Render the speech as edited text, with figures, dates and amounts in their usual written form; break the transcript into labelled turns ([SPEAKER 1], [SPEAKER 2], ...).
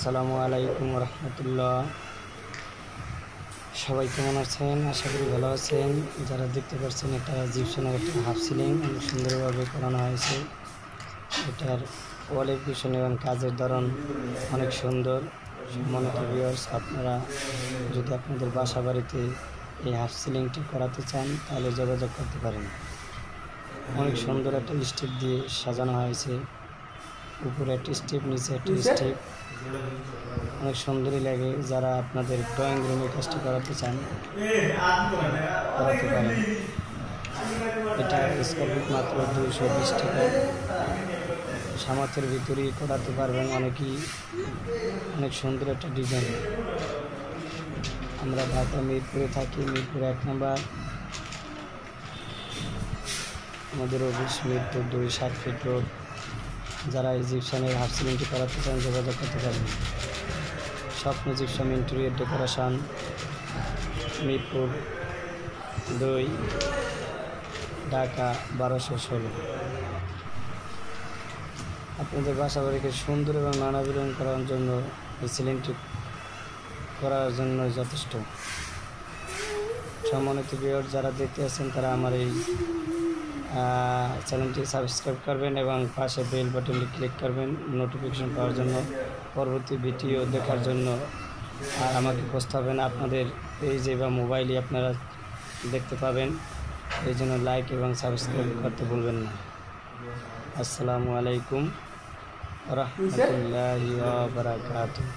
[SPEAKER 1] আসসালামু আলাইকুম রহমতুল্লাহ। সবাই কেমন আছেন? আশা করি ভালো আছেন। যারা দেখতে পাচ্ছেন, এটা জিপসনের একটা হাফ সিলিং অনেক সুন্দরভাবে করানো হয়েছে। এটার কোয়ালিফিকেশন এবং কাজের ধরন অনেক সুন্দর। সম্মানিত ভিউয়ার্স, আপনারা যদি আপনাদের বাসা বাড়িতে এই হাফ সিলিংটি করাতে চান তাহলে যোগাযোগ করতে পারেন। অনেক সুন্দর একটা স্টেপ দিয়ে সাজানো হয়েছে। উপরে একটি স্টেপ, নিচে একটি স্টেপ, অনেক সুন্দরই লাগে। যারা আপনাদের ড্রয়িং রুমে কাজটি করাতে চান করাতে পারেন। এটা স্কোয়ার ফিট মাত্র 220 টাকা। সামর্থ্যের ভিতরেই করাতে পারবেন অনেকেই। অনেক সুন্দর একটা ডিজাইন। আমরা ঢাকা মিরপুরে থাকি, মিরপুর 1 নম্বর। আমাদের অফিস মিরপুর 2 7 ফিট রোড। যারা এই জিপসামের হাফ সিলিংটি করাতে চান যোগাযোগ করতে পারেন। স্বপ্ন gypsum interior decoration, Mirpur 2, Dhaka 1216। আপনাদের বাসা বাড়িকে সুন্দর এবং নানাবিরং করার জন্য এই সিলিংটি করার জন্য যথেষ্ট। সম্মানিত ভিউয়ার যারা দেখতে আছেন তারা আমার এই চ্যানেলটি সাবস্ক্রাইব করবেন এবং পাশে বেল বাটনটি ক্লিক করবেন নোটিফিকেশন পাওয়ার জন্য, পরবর্তী ভিডিও দেখার জন্য। আর আমাকে খুঁজতে হবে না, আপনাদের পেজে বা মোবাইলে আপনারা দেখতে পাবেন। এই জন্য লাইক এবং সাবস্ক্রাইব করতে ভুলবেন না। আসসালামু আলাইকুম ওয়া রাহমাতুল্লাহি ওয়া বারাকাতুহু।